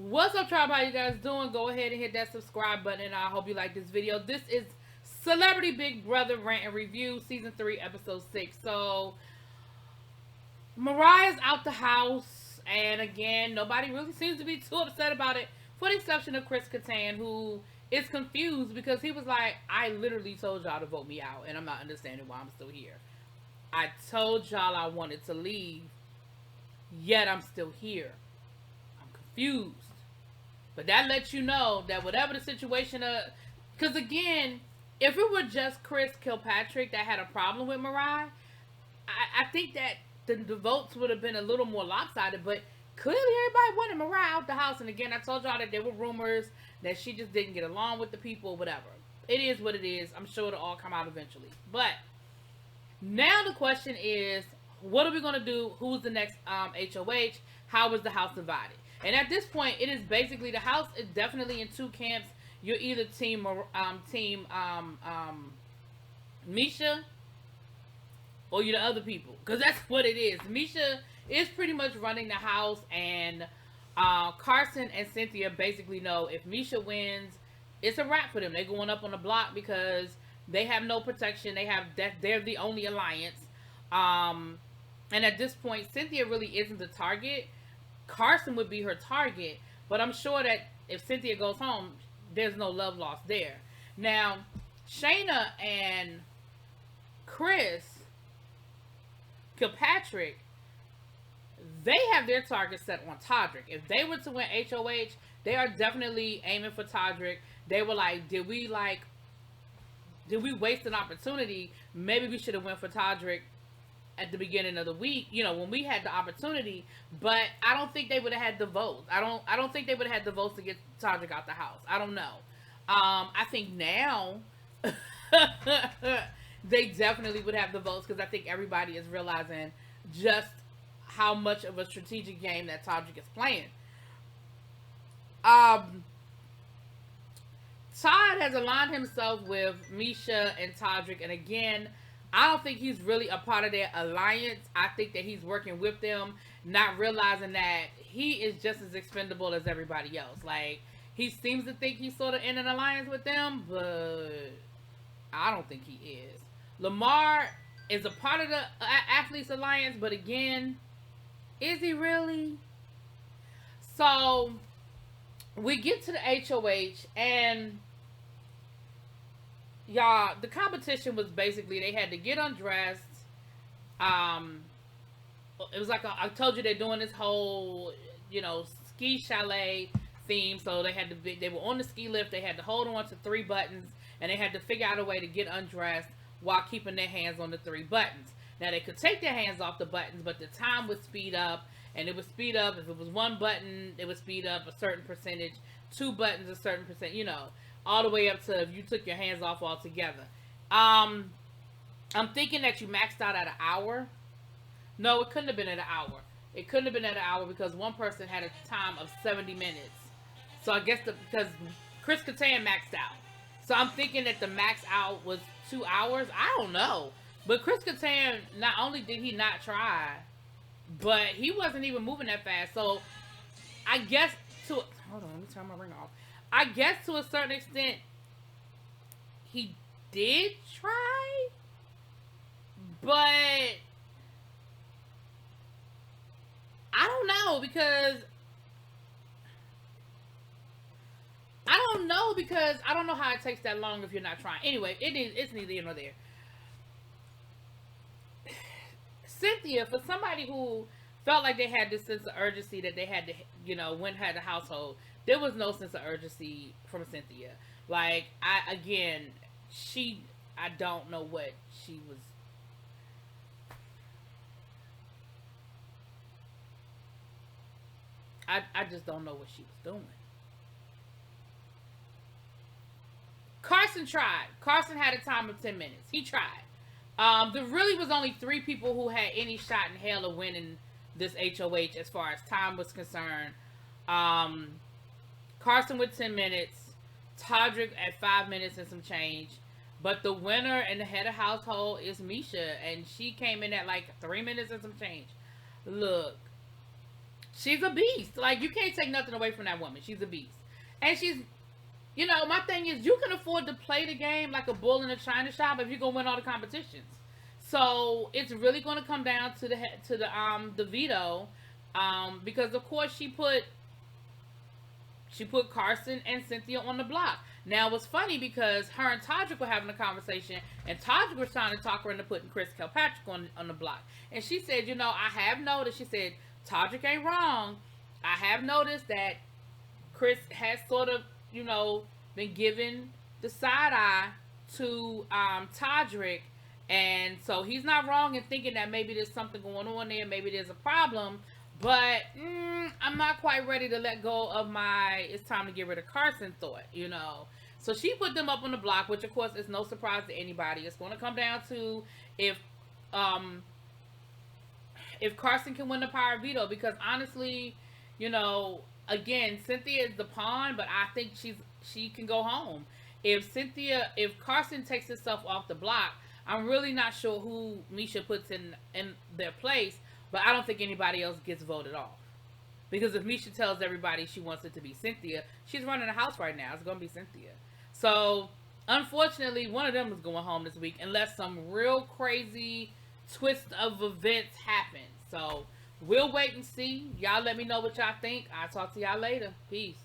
What's up, tribe? How you guys doing? Go ahead and hit that subscribe button, and I hope you like this video. This is Celebrity Big Brother Rant and Review, Season 3, Episode 6. So, Mariah's out the house, and again, nobody really seems to be too upset about it, for the exception of Chris Kattan, who is confused because he was like, I literally told y'all to vote me out, and I'm not understanding why I'm still here. I told y'all I wanted to leave, yet I'm still here. I'm confused. But that lets you know that whatever the situation, because again, if it were just Chris Kilpatrick that had a problem with Mariah, I think that the votes would have been a little more lopsided. But clearly everybody wanted Mariah out the house. And again, I told y'all that there were rumors that she just didn't get along with the people, whatever. It is what it is. I'm sure it'll all come out eventually. But now the question is, what are we going to do? Who's the next HOH? How is the house divided? And at this point, it is basically the house is definitely in two camps. You're either team Misha, or you're the other people, because that's what it is. Misha is pretty much running the house, and Carson and Cynthia basically know if Misha wins, it's a wrap for them. They're going up on the block because they have no protection. They're the only alliance. And at this point, Cynthia really isn't the target. Carson would be her target, but I'm sure that if Cynthia goes home, there's no love lost there. Now, Shayna and Chris Kilpatrick, they have their target set on Todrick. If they were to win HOH, they are definitely aiming for Todrick. They were like, did we waste an opportunity? Maybe we should have went for Todrick at the beginning of the week, when we had the opportunity, but I don't think they would have had the votes. I don't think they would have had the votes to get Todrick out the house. I don't know. I think now they definitely would have the votes, because I think everybody is realizing just how much of a strategic game that Todrick is playing. Todd has aligned himself with Misha and Todrick, and again, I don't think he's really a part of their alliance. I think that he's working with them, not realizing that he is just as expendable as everybody else. Like, he seems to think he's sort of in an alliance with them, but I don't think he is. Lamar is a part of the Athletes Alliance, but again, is he really? So, we get to the HOH, and y'all, the competition was basically they had to get undressed. It was like I told you, they're doing this whole, ski chalet theme. So they were on the ski lift. They had to hold on to 3 buttons, and they had to figure out a way to get undressed while keeping their hands on the 3 buttons. Now they could take their hands off the buttons, but the time would speed up, and it would speed up. If it was 1 button, it would speed up a certain percentage. 2 buttons, a certain percent. All the way up to if you took your hands off altogether. I'm thinking that you maxed out at an hour. No, it couldn't have been at an hour. It couldn't have been at an hour because one person had a time of 70 minutes. So I guess because Chris Kattan maxed out. So I'm thinking that the max out was 2 hours. I don't know. But Chris Kattan, not only did he not try, but he wasn't even moving that fast. So I guess hold on, let me turn my ring off. I guess to a certain extent, he did try, but I don't know because I don't know how it takes that long if you're not trying. Anyway, it's neither here nor there. Cynthia, for somebody who felt like they had this sense of urgency that they had to, had the household, there was no sense of urgency from Cynthia. Like, I don't know what she was. I just don't know what she was doing. Carson tried. Carson had a time of 10 minutes. He tried. There really was only 3 people who had any shot in hell of winning this HOH as far as time was concerned. Carson with 10 minutes, Todrick at 5 minutes and some change. But the winner and the head of household is Misha, and she came in at like 3 minutes and some change. Look, She's a beast. Like, you can't take nothing away from that woman. She's a beast. And she's, you know, my thing is, you can afford to play the game like a bull in a china shop if you're gonna win all the competitions. So it's really gonna come down to the veto, because of course she put Carson and Cynthia on the block. Now it's funny because her and Todrick were having a conversation, and Todrick was trying to talk her into putting Chris Kilpatrick on the block. And she said, you know, I have noticed. She said Todrick ain't wrong. I have noticed that Chris has sort of, you know, been giving the side eye to Todrick, and so he's not wrong in thinking that maybe there's something going on there, maybe there's a problem. But I'm not quite ready to let go of my it's time to get rid of Carson thought, you know. So she put them up on the block, which of course is no surprise to anybody. It's going to come down to if um if Carson can win the power veto, because honestly, you know, again, Cynthia is the pawn, but I think she can go home. If Carson takes himself off the block, I'm really not sure who Misha puts in their place, but I don't think anybody else gets voted off. Because if Misha tells everybody she wants it to be Cynthia, she's running the house right now. It's going to be Cynthia. So, unfortunately, one of them is going home this week unless some real crazy twist of events happen. So, we'll wait and see. Y'all let me know what y'all think. I'll talk to y'all later. Peace.